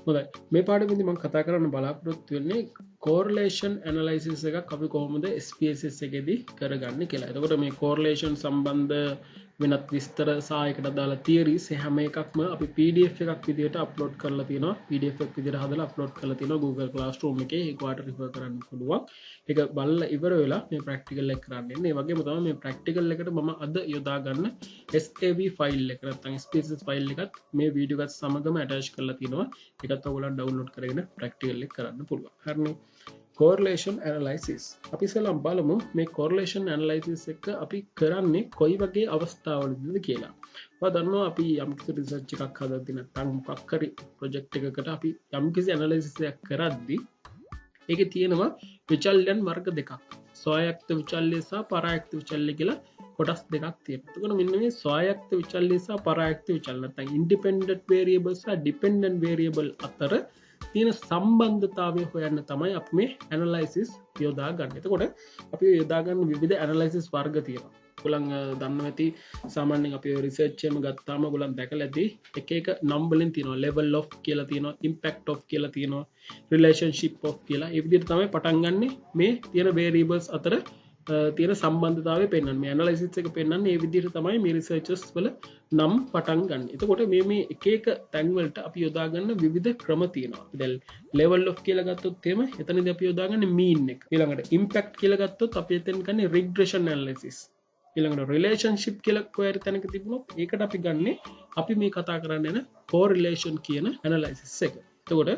හොඳයි මේ පාඩමේදී මම කතා කරන්න බලාපොරොත්තු වෙන්නේ correlation analysis එකක් අපි කොහොමද SPSS එකේදී කරගන්නේ කියලා. එතකොට මේ correlation සම්බන්ධ වෙනත් විස්තර සහ ඒකට අදාළ theories හැම එකක්ම අපි PDF එකක් විදිහට අප්ලෝඩ් කරලා තියෙනවා. PDF එකක් විදිහට හදලා අප්ලෝඩ් කරලා තියෙනවා Google Classroom එකේ. ඒක ඔයාලට රිෆර් කරන්න පුළුවන්. ඒක බලලා ඉවර වෙලා මේ ප්‍රැක්ටිකල් එක කරන්න ඉන්නේ. ඒ වගේම තමයි මේ ප්‍රැක්ටිකල් එකට මම අද යොදා ගන්න SAV ෆයිල් එක නැත්නම් SPSS ෆයිල් එකත් මේ වීඩියෝ එකත් සමගම ඇටච් කරලා තියෙනවා. ඒකත් ඔයගොල්ලෝ ඩවුන්ලෝඩ් කරගෙන ප්‍රැක්ටිකල් එක කරන්න පුළුවන්. හරිනේ. correlation analysis අපි ඉස්සෙල්ලා බලමු මේ correlation analysis එක අපි කරන්නේ කොයි වගේ අවස්ථාවලදීද කියලා. ඔයා දන්නවා අපි යම්කිසි රිසර්ච් එකක් හදද්දී නැත්නම් මොකක් හරි ප්‍රොජෙක්ට් එකකට අපි යම්කිසි analysis එකක් කරද්දී ඒකේ තියෙනවා විචල්යන් වර්ග දෙකක්. ස්වායක්ත විචල්‍ය සහ පරායක්ත විචල්‍ය කියලා කොටස් දෙකක් තියෙනවා. එතකොට මෙන්න මේ ස්වායක්ත විචල්‍ය සහ පරායක්ත විචල්‍ය නැත්නම් independent variable සහ dependent variable අතර තියෙන සම්බන්ධතාවය හොයන්න තමයි අපි මේ ඇනලයිසිස් යොදා ගන්න. එතකොට අපි යොදා ගන්න විවිධ ඇනලයිසිස් වර්ග තියෙනවා. ඔයගොල්ලන් දන්නවා ඇති සාමාන්‍යයෙන් අපි රිසර්ච් එකම ගත්තාම ඔයගොල්ලන් දැකලා ඇති එක එක නම් වලින් තියෙනවා level of කියලා තියෙනවා impact of කියලා තියෙනවා relationship of කියලා. ඒ විදිහට තමයි පටන් ගන්නෙ මේ තියෙන variables අතර තියෙන සම්බන්ධතාවය පෙන්වන්න. මේ ඇනලයිසිස් එක පෙන්වන්නේ මේ විදිහට තමයි මේ රිසර්චර්ස් වල නම් පටන් ගන්න. එතකොට මේ එක එක තැන් වලට අපි යොදා ගන්න විවිධ ක්‍රම තියෙනවා. දැන් level of කියලා ගත්තොත් එහෙම එතනදී අපි යොදා ගන්න mean එක. ඊළඟට impact කියලා ගත්තොත් අපි එතෙන් ගන්නේ regression analysis. ඊළඟට relationship කියලා කොහේ හරි තැනක තිබුණොත් ඒකට අපි ගන්නේ අපි මේ කතා කරන්න යන correlation කියන analysis එක. එතකොට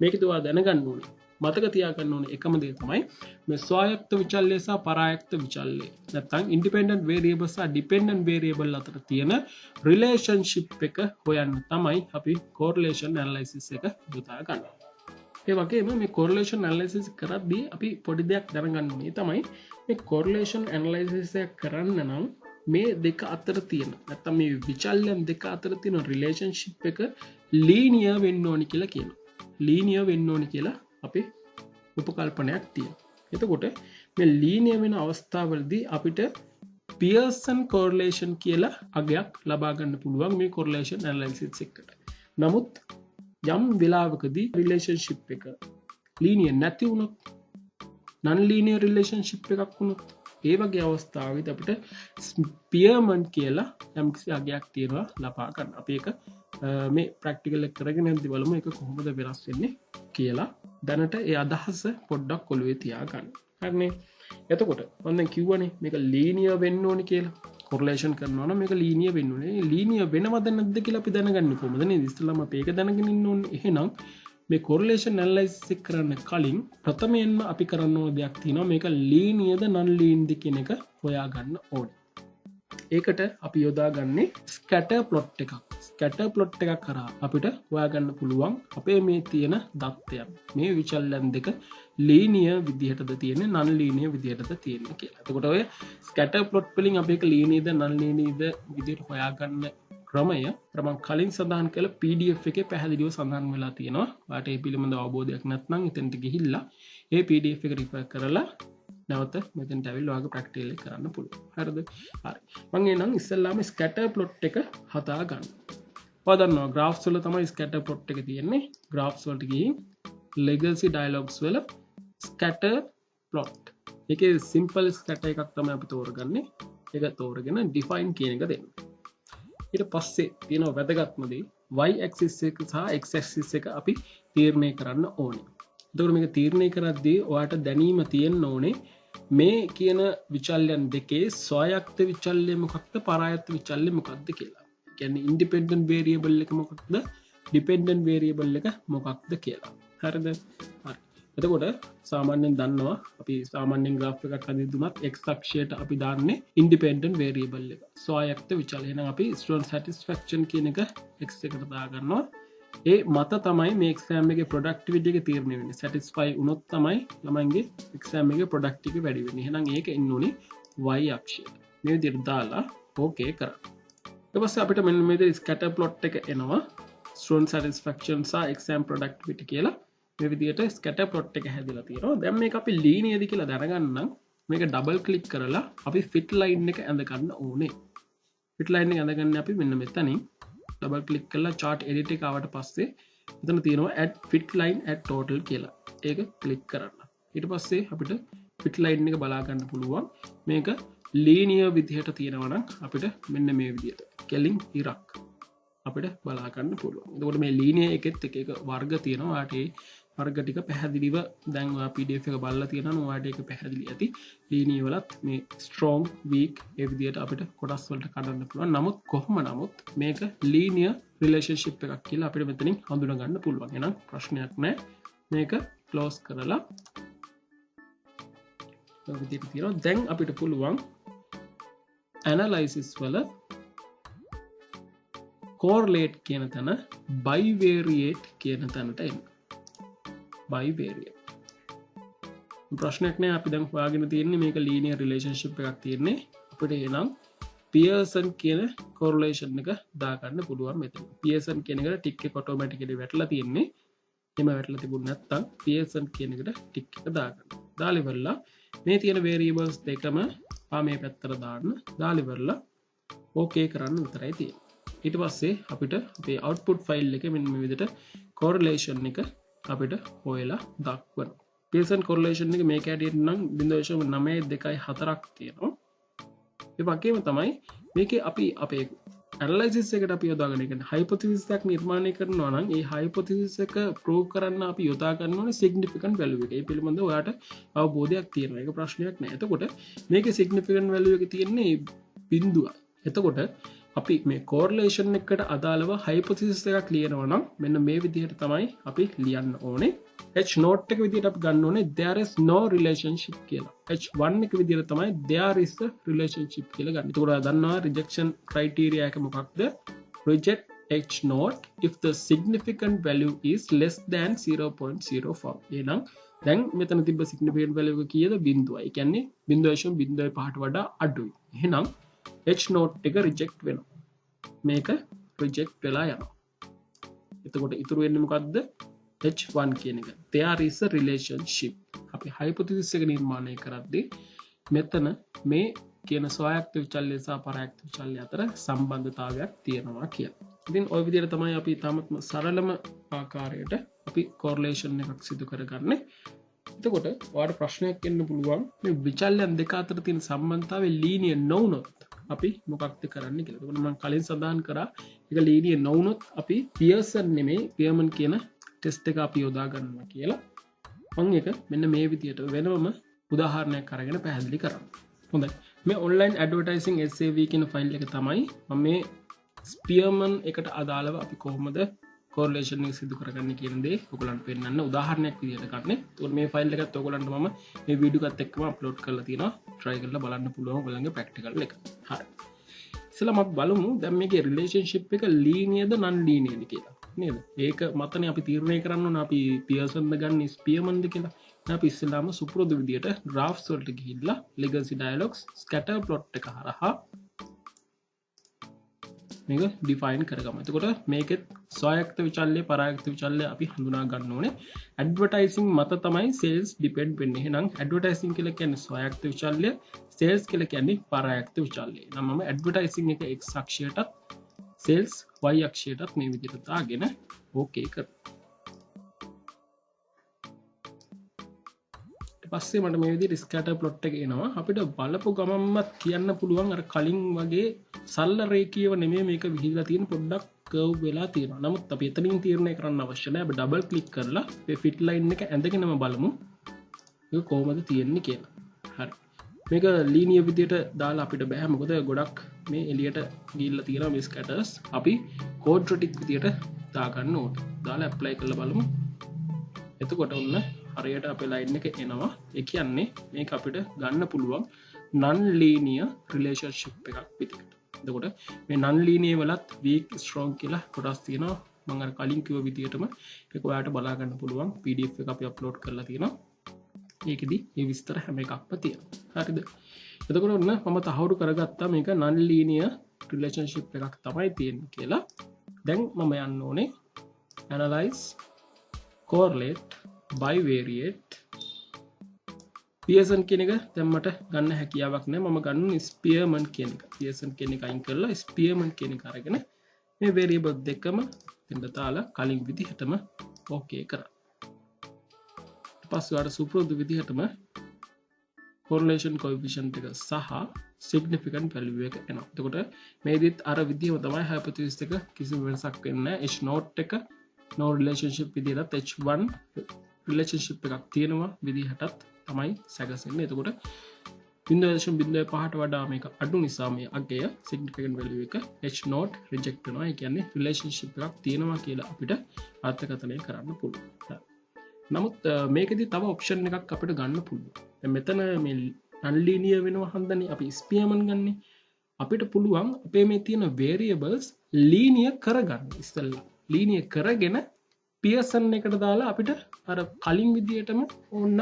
මේකද ඔයා දැනගන්න ඕනේ. මතක තියාගන්න ඕනේ එකම දේ තමයි මේ ස්වායක්ත විචල්‍ය සහ පරායක්ත විචල්‍ය නැත්නම් independent variable සහ dependent variable අතර තියෙන relationship එක හොයන්න තමයි අපි correlation analysis එක යොදා ගන්න. ඒ වගේම මේ correlation analysis කරද්දී අපි පොඩි දෙයක් දැනගන්න ඕනේ තමයි මේ correlation analysis එක කරන්න නම් මේ දෙක අතර තියෙන නැත්නම් මේ විචල්‍යන් දෙක අතර තියෙන relationship එක linear වෙන්න ඕනි කියලා කියනවා. linear වෙන්න ඕනි කියලා අපි උපකල්පනයක් තියෙනවා. එතකොට මේ linear වෙන අවස්ථාවලදී අපිට Pearson correlation කියලා අගයක් ලබා ගන්න පුළුවන් මේ correlation analysis එකට. නමුත් යම් වෙලාවකදී relationship එක linear නැති වුණොත් non linear relationship එකක් වුණොත් ඒ වගේ අවස්ථාවකදී අපිට Spearman කියලා යම්කිසි අගයක් තියෙනවා ලබා ගන්න. අපි ඒක මේ ප්‍රැක්ටිකල් එක කරගෙන යද්දී බලමු ඒක කොහොමද වෙනස් වෙන්නේ කියලා. දැනට ඒ අදහස පොඩ්ඩක් ඔළුවේ තියාගන්න. හරිනේ. එතකොට මම දැන් කිව්වනේ මේක linear වෙන්න ඕනේ කියලා. correlation කරනවා නම් මේක linear වෙන්න ඕනේ. linear වෙනවද නැද්ද කියලා අපි දැනගන්නේ කොහොමද නේද? ඉස්සෙල්ලාම අපි ඒක දැනගෙන ඉන්න ඕනේ. එහෙනම් මේ correlation analysis එක කරන්න කලින් ප්‍රථමයෙන්ම අපි කරන්න ඕන දෙයක් තියෙනවා. මේක linearද non linearද කියන එක හොයාගන්න ඕනේ. ඒකට අපි යොදාගන්නේ scatter plot එකක්. scatter plot එකක් කරා අපිට හොයාගන්න පුළුවන් අපේ මේ තියෙන දත්තයන්. මේ විචල්යන් දෙක linear විදිහටද තියෙන්නේ non linear විදිහටද තියෙන්නේ කියලා. එතකොට ඔය scatter plot වලින් අපි ඒක linearද non linearද විදිහට හොයාගන්න ක්‍රමය මම කලින් සඳහන් කළ PDF එකේ පැහැදිලිව සඳහන් වෙලා තියෙනවා. ඔයාලට මේ පිළිබඳව අවබෝධයක් නැත්නම් එතනට ගිහිල්ලා ඒ PDF එක රිෆර් කරලා නැවත මෙතෙන්ට ඇවිල්ලා ඔයාගේ ප්‍රැක්ටිකල් එක කරන්න පුළුවන්. හරිද? හරි. මම එනනම් ඉස්සෙල්ලාම scatter plot එක හදා ගන්න. ඔයා දන්නවා graphs වල තමයි scatter plot එක තියෙන්නේ. graphs වලට ගිහින් legacy dialogs වල scatter plot. ඒකේ simple scatter එකක් තමයි අපි තෝරගන්නේ. ඒක තෝරගෙන define කියන එක දෙන්න. ඊට පස්සේ තියෙන වැදගත්ම දේ y axis එක සහ x axis එක අපි තීරණය කරන්න ඕනේ. එතකොට මේක තීරණය කරද්දී ඔයාට දැනීම තියෙන්න ඕනේ මේ කියන විචල්යන් දෙකේ ස්වායක්ත විචල්‍ය මොකක්ද පරායක්ත විචල්‍ය මොකක්ද කියලා. ඒ කියන්නේ independent variable එක මොකක්ද dependent variable එක මොකක්ද කියලා. හරිද? හරි. එතකොට සාමාන්‍යයෙන් දන්නවා අපි සාමාන්‍යයෙන් graph එකක් හදිදුනත් x අක්ෂයට අපි දාන්නේ independent variable එක. ස්වායක්ත විචල්‍ය. එහෙනම් අපි student satisfaction කියන එක x එකට දා ගන්නවා. ඒ මත තමයි මේ exam එකේ productivity එක තීරණය වෙන්නේ. satisfy වුණොත් තමයි ළමයින්ගේ exam එකේ productivity වැඩි වෙන්නේ. එහෙනම් ඒක එන්න ඕනේ y අක්ෂයට. මේ විදිහට දාලා okay කරන්න. ඊට පස්සේ අපිට මෙන්න මේ විදිහට scatter plot එක එනවා. student satisfaction සහ exam productivity කියලා මේ විදිහට scatter plot එක හැදිලා තියෙනවා. දැන් මේක අපි linearද කියලා දැනගන්න නම් මේක double click කරලා අපි fit line එක ඇඳ ගන්න ඕනේ. fit line එක ඇඳ ගන්න අපි මෙන්න මෙතනින් double click කරලා chart edit එක ආවට පස්සේ මෙතන තියෙනවා add fit line at total කියලා. ඒක ක්ලික් කරන්න. ඊට පස්සේ අපිට fit line එක බලා ගන්න පුළුවන්. මේක linear විදිහට තියෙනවා නම් අපිට මෙන්න මේ විදිහට කෙලින් ඉරක් අපිට බලා ගන්න පුළුවන්. එතකොට මේ linear එකෙත් එක වර්ග තියෙනවා. ඔයාට ඒ වර්ග ටික පැහැදිලිව දැන් ඔයා PDF එක බලලා තියෙනවා. ඔයාට ඒක පැහැදිලි ඇති. linear වලත් මේ strong weak ඒ විදිහට අපිට කොටස් වලට කඩන්න පුළුවන්. නමුත් කොහොම නමුත් මේක linear relationship එකක් කියලා අපිට මෙතනින් හඳුනා ගන්න පුළුවන්. එහෙනම් ප්‍රශ්නයක් නැහැ. මේක close කරලා ඔය විදිහට තියෙනවා. දැන් අපිට පුළුවන් analysis වල correlate කියන තැන bivariate කියන තැනට එන්න. bivariate ප්‍රශ්නයක් නෑ. අපි දැන් හොයාගෙන තියෙන්නේ මේක linear relationship එකක් තියෙන්නේ. අපිට එනම් Pearson කියන correlation එක දාගන්න පුළුවන් මෙතන. Pearson කියන එකට tick එක automatically වැටලා තියෙන්නේ. එහෙම වැටලා තිබුණ නැත්නම් Pearson කියන එකට tick එක දාගන්න. දාලා ඉවරලා මේ තියෙන variables දෙකම මේ පැත්තට දාන්න. දාලා ඉවරලා okay කරන්න විතරයි තියෙන්නේ. ඊට පස්සේ අපිට අපේ output file එකේ මෙන්න මේ විදිහට correlation එක අපිට හොයලා දක්වනවා. Pearson correlation එක මේක ඇඩියට නම් 0.924ක් තියෙනවා. ඒ වගේම තමයි මේකේ අපි අපේ analysis එකට අපි යොදාගෙන ඉන්නේ hypothesis එකක් නිර්මාණය කරනවා නම් ඒ hypothesis එක prove කරන්න අපි යොදා ගන්න ඕනේ significant value එක. ඒ පිළිබඳව ඔයාට අවබෝධයක් තියෙනවා. ඒක ප්‍රශ්නයක් නෑ. එතකොට මේකේ significant value එක තියෙන්නේ බිඳුවයි. එතකොට අපි මේ correlation එකට අදාළව hypothesis එකක් ලියනවා නම් මෙන්න මේ විදිහට තමයි අපි ලියන්න ඕනේ. H note එක විදිහට අපි ගන්න ඕනේ there is no relationship කියලා. H1 එක විදිහට තමයි there is a relationship කියලා ගන්න. ඒකට ඔයා දන්නවා rejection criteria එක මොකක්ද? Reject H note if the significant value is less than 0.05. එහෙනම් දැන් මෙතන තිබ්බ significant value එක කීයද? බිඳුවයි. ඒ කියන්නේ 0.05ට වඩා අඩුයි. එහෙනම් H note එක reject වෙනවා. මේක reject වෙලා යනවා. එතකොට ඉතුරු වෙන්නේ මොකද්ද? H1 කියන එක. There is a relationship. අපි hypothesis එක නිර්මාණය කරද්දී මෙතන මේ කියන ස්වායක්ත විචල්‍ය සහ පරායක්ත විචල්‍ය අතර සම්බන්ධතාවයක් තියෙනවා කියලා. ඉතින් ওই විදිහට තමයි අපි තාමත්ම සරලම ආකාරයට අපි correlation එකක් සිදු කරගන්නේ. එතකොට ඔයාලට ප්‍රශ්නයක් එන්න පුළුවන් මේ විචල්‍යන් දෙක අතර තියෙන සම්බන්ධතාවය linear නොවුනොත් අපි මොකක්ද කරන්න කියලා. එතකොට මම කලින් සඳහන් කරා ඒක linear නොවුනොත් අපි Pearson නෙමෙයි Pearman කියන ටෙස්ට් එක අපි යොදා ගන්නවා කියලා. මම ඒක මෙන්න මේ විදිහට වෙනම උදාහරණයක් අරගෙන පැහැදිලි කරනවා. හොඳයි. මේ online advertising SAV කියන ෆයිල් එක තමයි මම මේ Spearman එකට අදාළව අපි කොහොමද correlation එක සිදු කරගන්නේ කියන දේ ඔයගලන්ට පෙන්නන්න උදාහරණයක් විදිහට ගන්න. ඒකට මේ ෆයිල් එකත් ඔයගලන්ට මම මේ වීඩියෝ එකත් එක්කම අප්ලෝඩ් කරලා තියෙනවා. try කරලා බලන්න පුළුවන් ඔයගලන්ගේ practical එක. හරි. ඉතින් අපි බලමු දැන් මේකේ relationship එක linear ද non linear ද කියලා. නේද? ඒක මතනේ අපි තීරණය කරන්න ඕන අපි Pearson ද ගන්න Spearman ද කියලා. දැන් අපි ඉස්සෙල්ලාම සුපුරුදු විදියට graphs වලට ගිහිල්ලා legacy dialogs scatter plot එක හරහා මේක define කරගමු. එතකොට මේකෙත් ස්වායක්ත විචල්‍ය පරායක්ත විචල්‍ය අපි හඳුනා ගන්න ඕනේ. advertising මත තමයි sales depend වෙන්නේ. එහෙනම් advertising කියලා කියන්නේ ස්වායක්ත විචල්‍ය, sales කියලා කියන්නේ පරායක්ත විචල්‍ය. එහෙනම් මම advertising එක x අක්ෂයටත් sales y අක්ෂයටත් මේ විදිහට දාගෙන okay කරනවා. ඊට පස්සේ මට මේ විදිහට scatter plot එක එනවා. අපිට බලපු ගමන්මත් කියන්න පුළුවන් අර කලින් වගේ සරල රේඛීයව නෙමෙයි මේක විහිදලා තියෙන පොඩ්ඩක් කර්ව් වෙලා තියෙනවා. නමුත් අපි එතනින් තීරණය කරන්න අවශ්‍ය නැහැ. අපි ඩබල් ක්ලික් කරලා මේ fit line එක ඇඳගෙනම බලමු. මේක කොහොමද තියෙන්නේ කියලා. හරි. මේක linear විදිහට දාලා අපිට බෑ. මොකද ගොඩක් මේ එළියට ගිහිල්ලා තියෙනවා මේ scatters. අපි quadratic විදිහට දාගන්න ඕනේ. දාලා apply කරලා බලමු. එතකොට ඔන්න හරියට අපේ line එක එනවා. ඒ කියන්නේ මේක අපිට ගන්න පුළුවන් non linear relationship එකක් විදිහට. එතකොට මේ non linear වලත් weak strong කියලා කොටස් තියෙනවා. මම අර කලින් කිව්ව විදිහටම ඒක ඔයාලට බලා ගන්න පුළුවන් PDF එක අපි අප්ලෝඩ් කරලා තියෙනවා. ඒකෙදි මේ විස්තර හැම එකක්ම තියෙනවා. හරිද? එතකොට ඔන්න මම තහවුරු කරගත්තා මේක non linear relationship එකක් තමයි තියෙන්නේ කියලා. දැන් මම යන්න ඕනේ analyze, correlate, bivariate, Pearson කියන එක දැන් මට ගන්න හැකියාවක් නැහැ. මම ගන්න Spearman කියන එක. Pearson කියන එක අයින් කරලා Spearman කියන එක අරගෙන මේ variable දෙකම එතෙන්ට දාලා කලින් විදිහටම ඕකේ කරා. ඊට පස්සේ ඔයාලට සුපුරුදු විදිහටම correlation coefficient එක සහ significant value එක එනවා. එතකොට මේදිත් අර විදිහම තමයි hypothesis එක කිසිම වෙනසක් වෙන්නේ නැහැ. h naught එක no relationship විදිහට h1 relationship එකක් තියෙනවා විදිහටත් තමයි සැකසෙන්නේ. එතකොට 0.05ට වඩා මේක අඩු නිසා මේ අගය significant value එක h naught reject වෙනවා. ඒ කියන්නේ relationship එකක් තියෙනවා කියලා අපිට අර්ථකථනය කරන්න පුළුවන්. නමුත් මේකෙදි තව ඔප්ෂන් එකක් අපිට ගන්න පුළුවන්. දැන් මෙතන මේ non-linear වෙනවා හන්දනේ අපි ස්පියර්මන් ගන්නෙ. අපිට පුළුවන් අපේ මේ තියෙන variables linear කරගන්න. ඉස්සෙල්ලා linear කරගෙන Pearson එකට දාලා අපිට අර කලින් විදියටම ඕන්න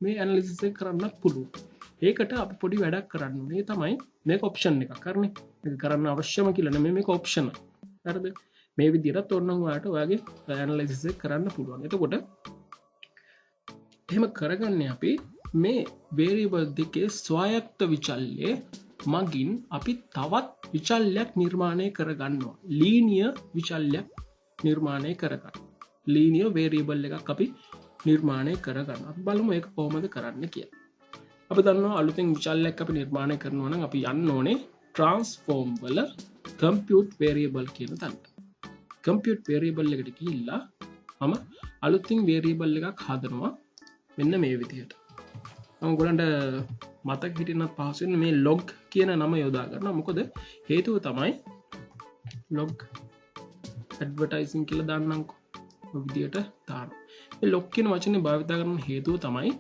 මේ analysis එක කරන්නත් පුළුවන්. ඒකට අපි පොඩි වැඩක් කරන්න ඕනේ. තමයි මේක ඔප්ෂන් එකක් කරන්නේ. මේක කරන්න අවශ්‍යම කියලා නෙමෙයි මේක ඔප්ෂන්. හරිද? මේ විදිහට ඕනනම් ඔයාලට ඔයාගේ analysis එක කරන්න පුළුවන්. එතකොට එහෙම කරගන්නේ අපි මේ variable දෙකේ ස්වායත්ත විචල්‍යය මගින් අපි තවත් විචල්‍යයක් නිර්මාණය කරගන්නවා. linear විචල්‍යයක් නිර්මාණය කරගන්න. linear variable එකක් අපි නිර්මාණය කරගන්න. අපි බලමු ඒක කොහොමද කරන්න කියලා. අපි දන්නවා අලුතෙන් විචල්‍යයක් අපි නිර්මාණය කරනවා නම් අපි යන්න ඕනේ transform වල compute variable කියන තැනට. compute variable එකට ගිහිල්ලා මම අලුතින් variable එකක් හදනවා. මෙන්න මේ විදිහට. මම ඔයගොල්ලන්ට මතක හිටින්නත් පහසු වෙන මේ log කියන නම යොදා ගන්නවා. මොකද හේතුව තමයි log advertising කියලා දාන්නම්කෝ. ඔය විදිහට දානවා. මේ log කියන වචනේ භාවිත කරන හේතුව තමයි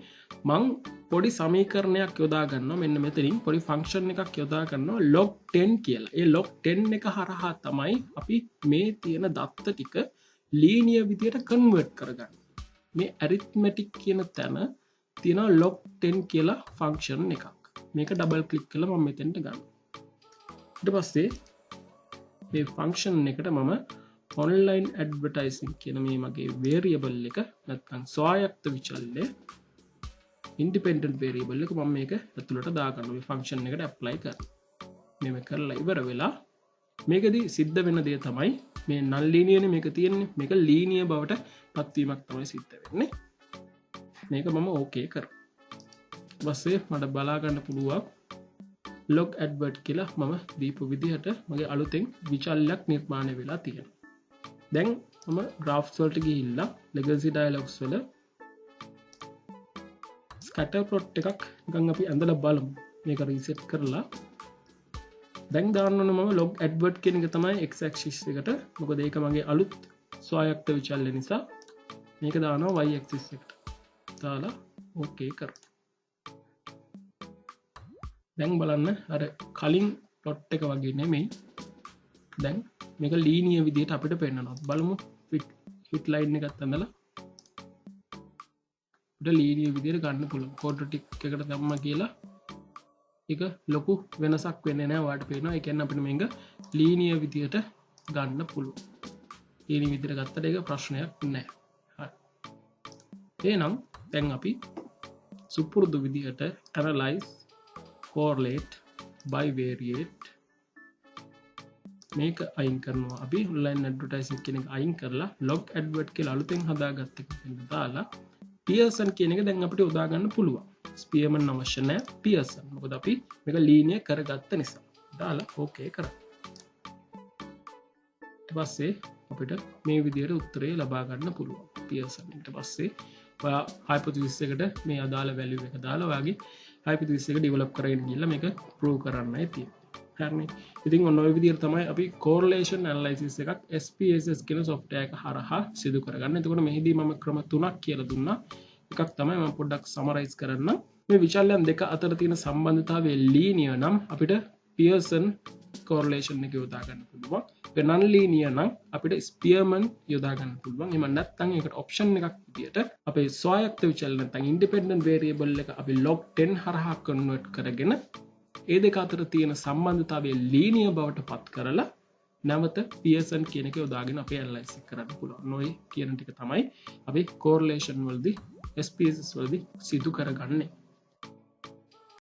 මං පොඩි සමීකරණයක් යොදා ගන්නවා. මෙන්න මෙතනින් පොඩි ෆන්ක්ෂන් එකක් යොදා ගන්නවා log 10 කියලා. ඒ log 10 එක හරහා තමයි අපි මේ තියෙන දත්ත ටික linear විදියට convert කරගන්නේ. මේ arithmetic කියන තැන තියෙනවා log 10 කියලා ෆන්ක්ෂන් එකක්. මේක ඩබල් ක්ලික් කරලා මම මෙතෙන්ට ගන්නවා. ඊට පස්සේ මේ ෆන්ක්ෂන් එකට මම online advertising කියන මේ මගේ variable එක නැත්නම් ස්වායත්ත විචල්‍ය independent variable එක මම මේක ඇතුළට දාගන්නවා. මේ ෆන්ක්ෂන් එකට apply කරනවා. මේක කරලා ඉවර වෙලා මේකදී සිද්ධ වෙන දේ තමයි මේ non linear මේක තියෙන්නේ. මේක linear බවට පත්වීමක් තමයි සිද්ධ වෙන්නේ. මේක මම ඕකේ කරා. ඊපස්සේ මට බලා ගන්න පුළුවන් log advert කියලා මම දීපු විදිහට මගේ අලුතෙන් විචල්‍යයක් නිර්මාණය වෙලා තියෙනවා. දැන් මම graphs වලට ගිහිල්ලා legacy dialogs වල scatter plot එකක් නිකන් අපි ඇඳලා බලමු. මේක reset කරලා දැන් දාන්න ඕන මම log advert කියන එක තමයි x axis එකට. මොකද ඒක මගේ අලුත් ස්වායත්ත විචල්‍ය නිසා මේක දානවා y axis එකට. දාලා ඕකේ කරමු. දැන් බලන්න අර කලින් plot එක වගේ නෙමෙයි. දැන් මේක linear විදිහට අපිට පෙන්නනවා. බලමු fit line එකත් ඇඳලා අපිට linear විදිහට ගන්න පුළුවන්. quadratic එකට දැම්මා කියලා ඒක ලොකු වෙනසක් වෙන්නේ නැහැ. ඔයාලට පේනවා. ඒ කියන්නේ අපිට මේක linear විදිහට ගන්න පුළුවන්. linear විදිහට ගත්තට ඒක ප්‍රශ්නයක් නැහැ. හරි. එහෙනම් දැන් අපි සුපුරුදු විදිහට analyze correlate bivariate මේක අයින් කරනවා. අපි online advertising කියන එක අයින් කරලා log advert කියලා අලුතෙන් හදාගත්ත එක දාලා Pearson කියන එක දැන් අපිට යොදා ගන්න පුළුවන්. Spearman අවශ්‍ය නැහැ Pearson. මොකද අපි මේක linear කරගත්ත නිසා. දාලා okay කරා. ඊට පස්සේ අපිට මේ විදිහට උත්තරේ ලබා ගන්න පුළුවන් Pearson. ඊට පස්සේ ඔයා hypothesis එකට මේ අදාළ value එක දාලා ඔයාගේ hypothesis එක develop කරගෙන ගිහලා මේක prove කරන්නයි තියෙන්නේ. හරිනේ. ඉතින් ඔන්න ඔය විදිහට තමයි අපි correlation analysis එකක් SPSS කියන software එක හරහා සිදු කරගන්න. එතකොට මෙහිදී මම ක්‍රම 3ක් කියලා දුන්නා. එකක් තමයි මම පොඩ්ඩක් summarize කරන්න. මේ විචල්‍යයන් දෙක අතර තියෙන සම්බන්ධතාවය linear නම් අපිට Pearson correlation එක යොදා ගන්න පුළුවන්. ඒක non linear නම් අපිට Spearman යොදා ගන්න පුළුවන්. එහෙම නැත්නම් ඒකට option එකක් විදියට අපේ ස්වායත්ත විචල්‍ය නැත්නම් independent variable එක අපි log 10 හරහා convert කරගෙන ඒ දෙක අතර තියෙන සම්බන්ධතාවය linear බවට පත් කරලා නැවත Pearson කියන එක යොදාගෙන අපි analyze කරන්න පුළුවන්. ඔය කියන ටික තමයි අපි correlation වලදී SPSS වලදී සිදු කරගන්නේ.